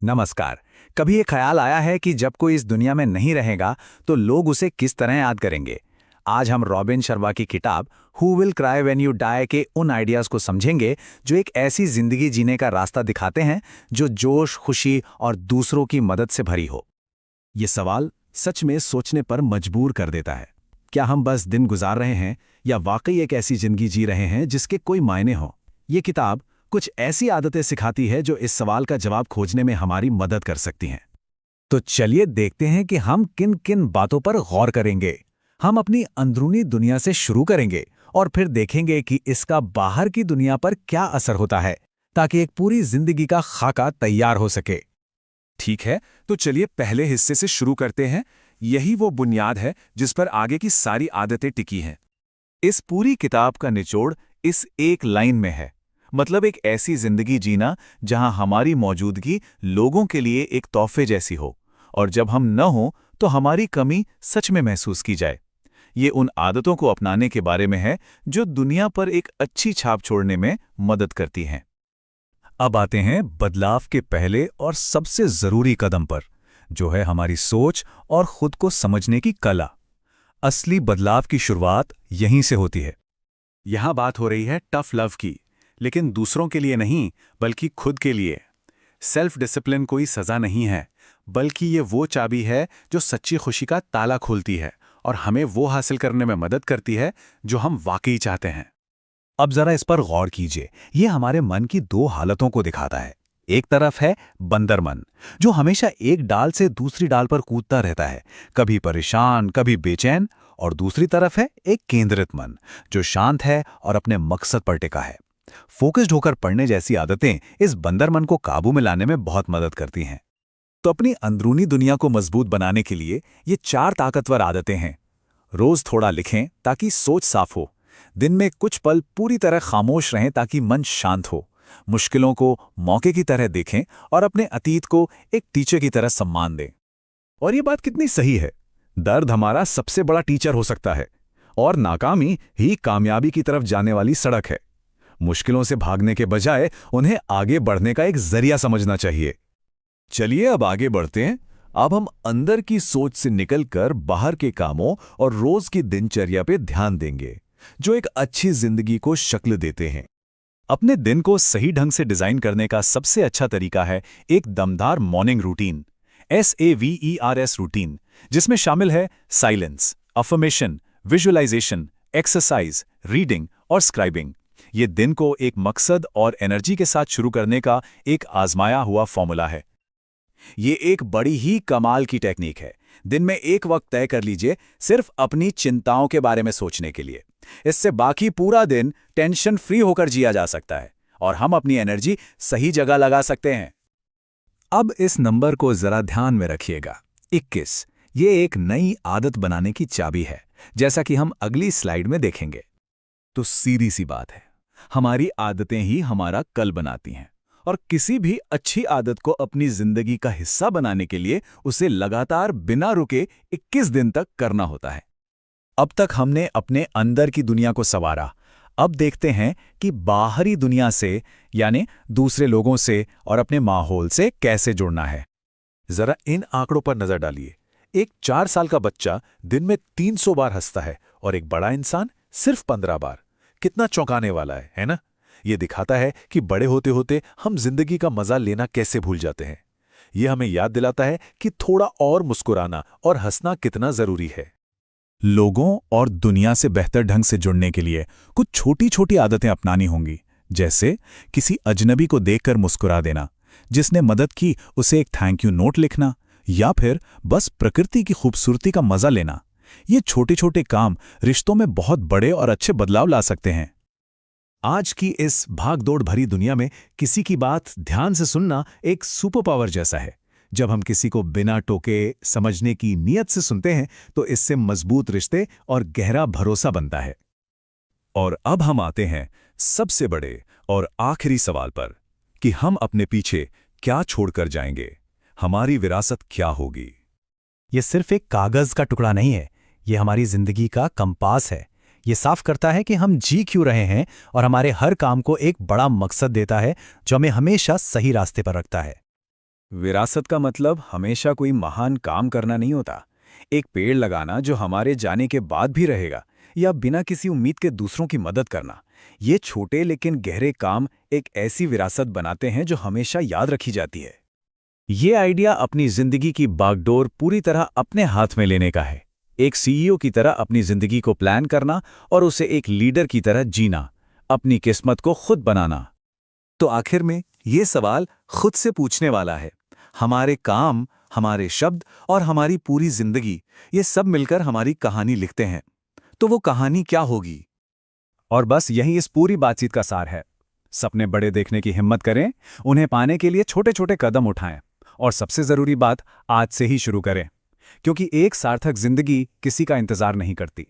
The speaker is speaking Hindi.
नमस्कार। कभी ये ख्याल आया है कि जब कोई इस दुनिया में नहीं रहेगा तो लोग उसे किस तरह याद करेंगे? आज हम रॉबिन शर्मा की किताब who will cry when you die के उन आइडियाज को समझेंगे जो एक ऐसी जिंदगी जीने का रास्ता दिखाते हैं जो जोश, खुशी और दूसरों की मदद से भरी हो। ये सवाल सच में सोचने पर मजबूर कर देता है। क्या हम बस दिन गुजार रहे हैं या वाकई एक ऐसी जिंदगी जी रहे हैं जिसके कोई मायने हो? ये किताब कुछ ऐसी आदतें सिखाती है जो इस सवाल का जवाब खोजने में हमारी मदद कर सकती हैं। तो चलिए देखते हैं कि हम किन किन बातों पर गौर करेंगे। हम अपनी अंदरूनी दुनिया से शुरू करेंगे और फिर देखेंगे कि इसका बाहर की दुनिया पर क्या असर होता है, ताकि एक पूरी जिंदगी का खाका तैयार हो सके। ठीक है, तो चलिए पहले हिस्से से शुरू करते हैं। यही वो बुनियाद है जिस पर आगे की सारी आदतें टिकी हैं। इस पूरी किताब का निचोड़ इस एक लाइन में है, मतलब एक ऐसी जिंदगी जीना जहां हमारी मौजूदगी लोगों के लिए एक तोहफे जैसी हो, और जब हम न हों तो हमारी कमी सच में महसूस की जाए। ये उन आदतों को अपनाने के बारे में है जो दुनिया पर एक अच्छी छाप छोड़ने में मदद करती हैं। अब आते हैं बदलाव के पहले और सबसे जरूरी कदम पर, जो है हमारी सोच और खुद को समझने की कला। असली बदलाव की शुरुआत यहीं से होती है। यहां बात हो रही है टफ लव की, लेकिन दूसरों के लिए नहीं, बल्कि खुद के लिए। सेल्फ डिसिप्लिन कोई सजा नहीं है, बल्कि ये वो चाबी है जो सच्ची खुशी का ताला खोलती है और हमें वो हासिल करने में मदद करती है जो हम वाकई चाहते हैं। अब जरा इस पर गौर कीजिए। ये हमारे मन की दो हालतों को दिखाता है। एक तरफ है बंदर मन, जो हमेशा एक डाल से दूसरी डाल पर कूदता रहता है, कभी परेशान कभी बेचैन। और दूसरी तरफ है एक केंद्रित मन, जो शांत है और अपने मकसद पर टिका है। फोकस्ड होकर पढ़ने जैसी आदतें इस बंदर मन को काबू में लाने में बहुत मदद करती हैं। तो अपनी अंदरूनी दुनिया को मजबूत बनाने के लिए ये 4 ताकतवर आदतें हैं। रोज थोड़ा लिखें ताकि सोच साफ हो। दिन में कुछ पल पूरी तरह खामोश रहें ताकि मन शांत हो। मुश्किलों को मौके की तरह देखें और अपने अतीत को एक टीचर की तरह सम्मान दें। और ये बात कितनी सही है। दर्द हमारा सबसे बड़ा टीचर हो सकता है, और नाकामी ही कामयाबी की तरफ जाने वाली सड़क है। मुश्किलों से भागने के बजाय उन्हें आगे बढ़ने का एक जरिया समझना चाहिए। चलिए अब आगे बढ़ते हैं। अब हम अंदर की सोच से निकलकर बाहर के कामों और रोज की दिनचर्या पे ध्यान देंगे, जो एक अच्छी जिंदगी को शक्ल देते हैं। अपने दिन को सही ढंग से डिजाइन करने का सबसे अच्छा तरीका है एक दमदार मॉर्निंग रूटीन, SAVERS रूटीन, जिसमें शामिल है silence, affirmation, visualisation, exercise, reading और स्क्राइबिंग। ये दिन को एक मकसद और एनर्जी के साथ शुरू करने का एक आजमाया हुआ फॉर्मूला है। ये एक बड़ी ही कमाल की टेक्निक है। दिन में एक वक्त तय कर लीजिए सिर्फ अपनी चिंताओं के बारे में सोचने के लिए। इससे बाकी पूरा दिन टेंशन फ्री होकर जिया जा सकता है और हम अपनी एनर्जी सही जगह लगा सकते हैं। अब इस नंबर को जरा ध्यान में रखिएगा, 21। ये एक नई आदत बनाने की चाबी है, जैसा कि हम अगली स्लाइड में देखेंगे। तो सीधी सी बात है, हमारी आदतें ही हमारा कल बनाती हैं, और किसी भी अच्छी आदत को अपनी जिंदगी का हिस्सा बनाने के लिए उसे लगातार बिना रुके 21 दिन तक करना होता है। अब तक हमने अपने अंदर की दुनिया को संवारा। अब देखते हैं कि बाहरी दुनिया से, यानी दूसरे लोगों से और अपने माहौल से कैसे जुड़ना है। जरा इन आंकड़ों पर नजर डालिए। एक 4 साल का बच्चा दिन में 300 बार हंसता है और एक बड़ा इंसान सिर्फ 15 बार। कितना चौंकाने वाला है ना? ये दिखाता है कि बड़े होते होते हम जिंदगी का मजा लेना कैसे भूल जाते हैं। ये हमें याद दिलाता है कि थोड़ा और मुस्कुराना और हंसना कितना जरूरी है। लोगों और दुनिया से बेहतर ढंग से जुड़ने के लिए कुछ छोटी छोटी आदतें अपनानी होंगी, जैसे किसी अजनबी को देखकर मुस्कुरा देना, जिसने मदद की उसे एक थैंक यू नोट लिखना, या फिर बस प्रकृति की खूबसूरती का मजा लेना। ये छोटे छोटे काम रिश्तों में बहुत बड़े और अच्छे बदलाव ला सकते हैं। आज की इस भागदौड़ भरी दुनिया में किसी की बात ध्यान से सुनना एक सुपर पावर जैसा है। जब हम किसी को बिना टोके समझने की नीयत से सुनते हैं तो इससे मजबूत रिश्ते और गहरा भरोसा बनता है। और अब हम आते हैं सबसे बड़े और आखिरी सवाल पर कि हम अपने पीछे क्या छोड़कर जाएंगे, हमारी विरासत क्या होगी। ये सिर्फ एक कागज का टुकड़ा नहीं है, ये हमारी जिंदगी का कंपास है। ये साफ करता है कि हम जी क्यों रहे हैं और हमारे हर काम को एक बड़ा मकसद देता है जो हमें हमेशा सही रास्ते पर रखता है। विरासत का मतलब हमेशा कोई महान काम करना नहीं होता। एक पेड़ लगाना जो हमारे जाने के बाद भी रहेगा, या बिना किसी उम्मीद के दूसरों की मदद करना, ये छोटे लेकिन गहरे काम एक ऐसी विरासत बनाते हैं जो हमेशा याद रखी जाती है। ये आइडिया अपनी जिंदगी की बागडोर पूरी तरह अपने हाथ में लेने का है। एक सीईओ की तरह अपनी जिंदगी को प्लान करना और उसे एक लीडर की तरह जीना, अपनी किस्मत को खुद बनाना। तो आखिर में ये सवाल खुद से पूछने वाला है, हमारे काम, हमारे शब्द और हमारी पूरी जिंदगी, ये सब मिलकर हमारी कहानी लिखते हैं। तो वो कहानी क्या होगी? और बस यही इस पूरी बातचीत का सार है। सपने बड़े देखने की हिम्मत करें, उन्हें पाने के लिए छोटे छोटे कदम उठाएं, और सबसे जरूरी बात, आज से ही शुरू करें, क्योंकि एक सार्थक जिंदगी किसी का इंतजार नहीं करती।